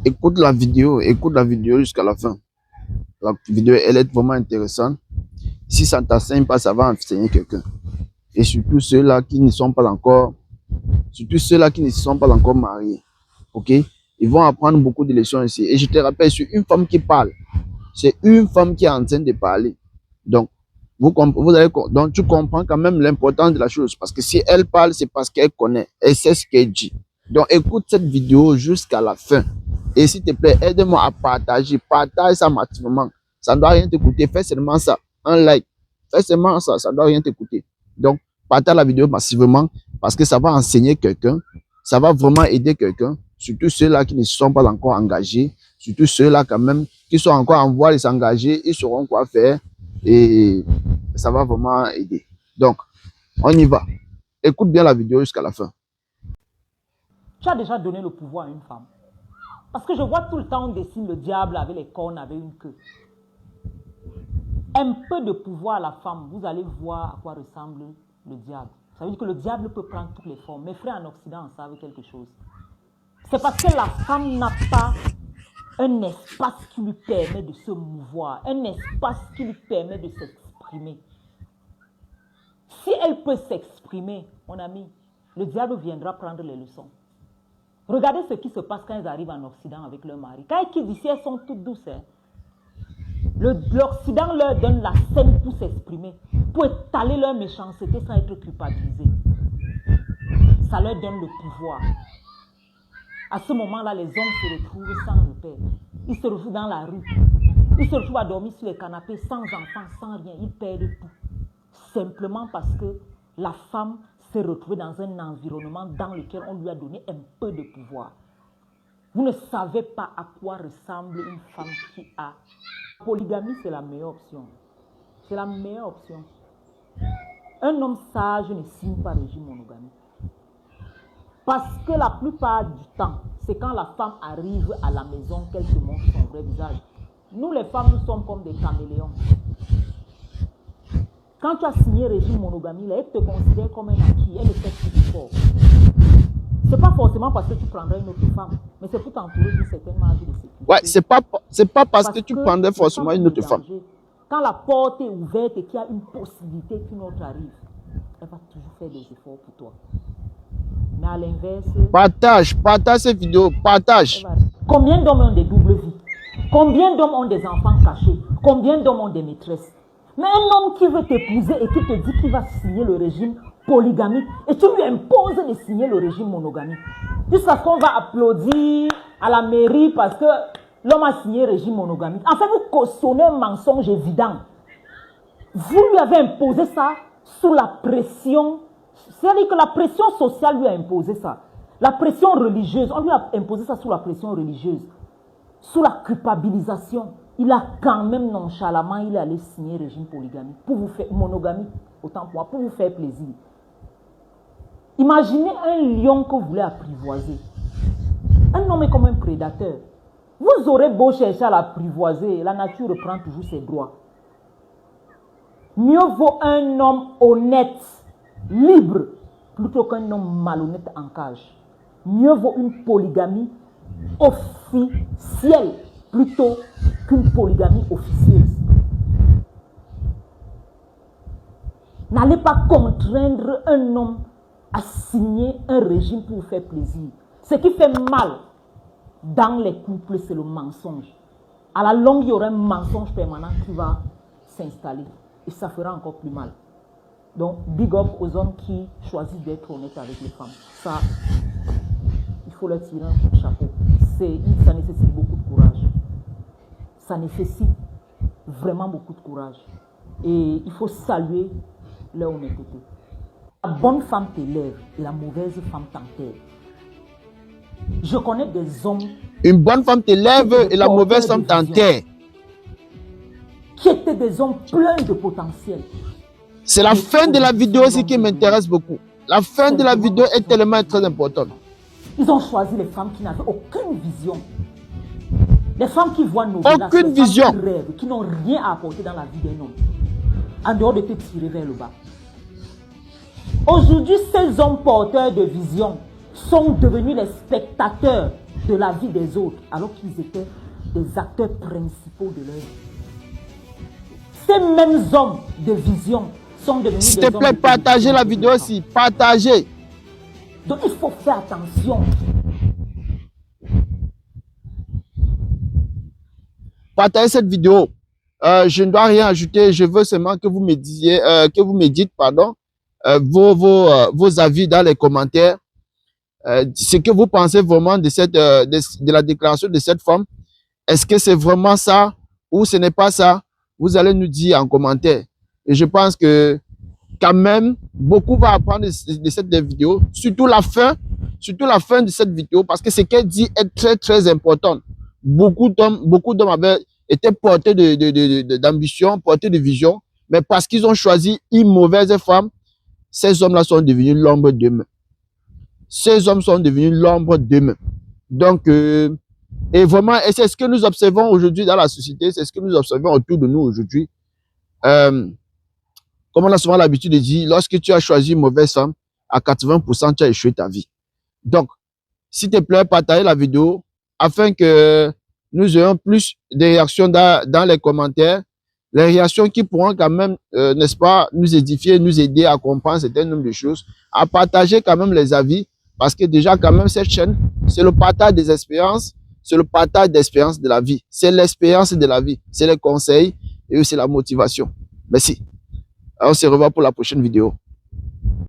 écoute la vidéo jusqu'à la fin. La vidéo, elle est vraiment intéressante. Si ça ne t'enseigne pas, ça va enseigner quelqu'un. Et surtout ceux-là qui ne sont pas encore, mariés. Ok? Ils vont apprendre beaucoup de leçons ici. Et je te rappelle, c'est une femme qui parle. C'est une femme qui est en train de parler. Donc, donc tu comprends quand même l'importance de la chose. Parce que si elle parle, c'est parce qu'elle connaît. Elle sait ce qu'elle dit. Donc, écoute cette vidéo jusqu'à la fin. Et s'il te plaît, aide-moi à partager. Partage ça massivement. Ça ne doit rien te coûter. Fais seulement ça. Un like. Fais seulement ça. Ça ne doit rien te coûter. Donc, partage la vidéo massivement parce que ça va enseigner quelqu'un. Ça va vraiment aider quelqu'un. Surtout ceux-là qui ne sont pas encore engagés. Surtout ceux-là quand même qui sont encore en voie de s'engager. Ils sauront quoi faire. Et ça va vraiment aider. Donc, on y va. Écoute bien la vidéo jusqu'à la fin. Tu as déjà donné le pouvoir à une femme. Parce que je vois tout le temps, on dessine le diable avec les cornes, avec une queue. Un peu de pouvoir à la femme, vous allez voir à quoi ressemble le diable. Ça veut dire que le diable peut prendre toutes les formes. Mes frères en Occident en savent quelque chose. C'est parce que la femme n'a pas un espace qui lui permet de se mouvoir, un espace qui lui permet de s'exprimer. Si elle peut s'exprimer, mon ami, le diable viendra prendre les leçons. Regardez ce qui se passe quand elles arrivent en Occident avec leur mari. Quand elles quittent ici, elles sont toutes douces. Hein. L'Occident leur donne la scène pour s'exprimer, pour étaler leur méchanceté sans être culpabilisés. Ça leur donne le pouvoir. À ce moment-là, les hommes se retrouvent sans repère. Ils se retrouvent dans la rue. Ils se retrouvent à dormir sur les canapés, sans enfants, sans rien. Ils perdent tout. Simplement parce que la femme s'est retrouvée dans un environnement dans lequel on lui a donné un peu de pouvoir. Vous ne savez pas à quoi ressemble une femme qui a. La polygamie, c'est la meilleure option. C'est la meilleure option. Un homme sage ne signe pas régime monogamique. Parce que la plupart du temps, c'est quand la femme arrive à la maison qu'elle se montre son vrai visage. Nous, les femmes, nous sommes comme des caméléons. Quand tu as signé régime monogamie, elle te considère comme un acquis. Elle ne fait plus d'effort. Ce n'est pas forcément parce que tu prendrais une autre femme, mais c'est pour t'entourer d'une certaine marge de sécurité. Ouais, c'est pas parce que tu prendrais forcément une autre femme. Quand la porte est ouverte et qu'il y a une possibilité qu'une autre arrive, elle va toujours faire des efforts pour toi. Mais à l'inverse... Partage cette vidéo, partage. Combien d'hommes ont des doubles vies? Combien d'hommes ont des enfants cachés? Combien d'hommes ont des maîtresses? Mais un homme qui veut t'épouser et qui te dit qu'il va signer le régime polygamique et tu lui imposes de signer le régime monogamique. Jusqu'à ce qu'on va applaudir à la mairie parce que l'homme a signé le régime monogamique. En fait, vous cautionnez un mensonge évident. Vous lui avez imposé ça sous la pression. C'est-à-dire que la pression sociale lui a imposé ça. La pression religieuse, on lui a imposé ça sous la pression religieuse. Sous la culpabilisation. Il a quand même nonchalamment, il est allé signer le régime polygamique. Pour vous faire, monogamie, autant pour moi, pour vous faire plaisir. Imaginez un lion que vous voulez apprivoiser. Un homme est comme un prédateur. Vous aurez beau chercher à l'apprivoiser, la nature reprend toujours ses droits. Mieux vaut un homme honnête, libre, plutôt qu'un homme malhonnête en cage. Mieux vaut une polygamie officielle, plutôt qu'une polygamie officieuse. N'allez pas contraindre un homme à signer un régime pour vous faire plaisir. Ce qui fait mal dans les couples, c'est le mensonge. À la longue, il y aura un mensonge permanent qui va s'installer. Et ça fera encore plus mal. Donc, big up aux hommes qui choisissent d'être honnêtes avec les femmes. Ça, il faut leur tirer un chapeau. Ça nécessite beaucoup de courage. Ça nécessite vraiment beaucoup de courage. Et il faut saluer leur honnêteté. La bonne femme t'élève et la mauvaise femme t'enterre. Je connais des hommes... Une bonne femme t'élève et la mauvaise femme t'enterre. Qui étaient des hommes pleins de potentiel. C'est la fin de la vidéo aussi qui m'intéresse beaucoup. La fin de la vidéo est tellement très importante. Ils ont choisi les femmes qui n'avaient aucune vision. Les femmes qui voient nos aucune vision. Qui rêvent, qui n'ont rien à apporter dans la vie d'un homme. En dehors de te tirer vers le bas. Aujourd'hui, ces hommes porteurs de vision sont devenus les spectateurs de la vie des autres alors qu'ils étaient des acteurs principaux de leur vie. Ces mêmes hommes de vision sont devenus S'il des te hommes plaît, de partagez télévision la de vidéo téléphone. aussi. Partagez. Donc il faut faire attention. Partagez cette vidéo. Je ne dois rien ajouter. Je veux seulement que vous me disiez, que vous me dites, pardon, vos avis dans les commentaires. Ce que vous pensez vraiment de cette, de la déclaration de cette femme. Est-ce que c'est vraiment ça ou ce n'est pas ça? Vous allez nous dire en commentaire. Et je pense que quand même, beaucoup vont apprendre de cette vidéo, surtout la fin de cette vidéo, parce que ce qu'elle dit est très, très important. Beaucoup d'hommes avaient été portés d'ambition, portés de vision, mais parce qu'ils ont choisi une mauvaise femme, ces hommes-là sont devenus l'ombre d'eux-mêmes. Ces hommes sont devenus l'ombre d'eux-mêmes. Donc, et vraiment, et c'est ce que nous observons aujourd'hui dans la société, c'est ce que nous observons autour de nous aujourd'hui. Comme on a souvent l'habitude de dire, lorsque tu as choisi une mauvaise femme, à 80%, tu as échoué ta vie. Donc, s'il te plaît, partagez la vidéo afin que nous ayons plus de réactions dans les commentaires. Les réactions qui pourront quand même, n'est-ce pas, nous édifier, nous aider à comprendre un certain nombre de choses, à partager quand même les avis, parce que déjà quand même cette chaîne, c'est le partage des expériences, c'est le partage d'expériences de la vie, c'est l'expérience de la vie, c'est les conseils et aussi la motivation. Merci. On se revoit pour la prochaine vidéo.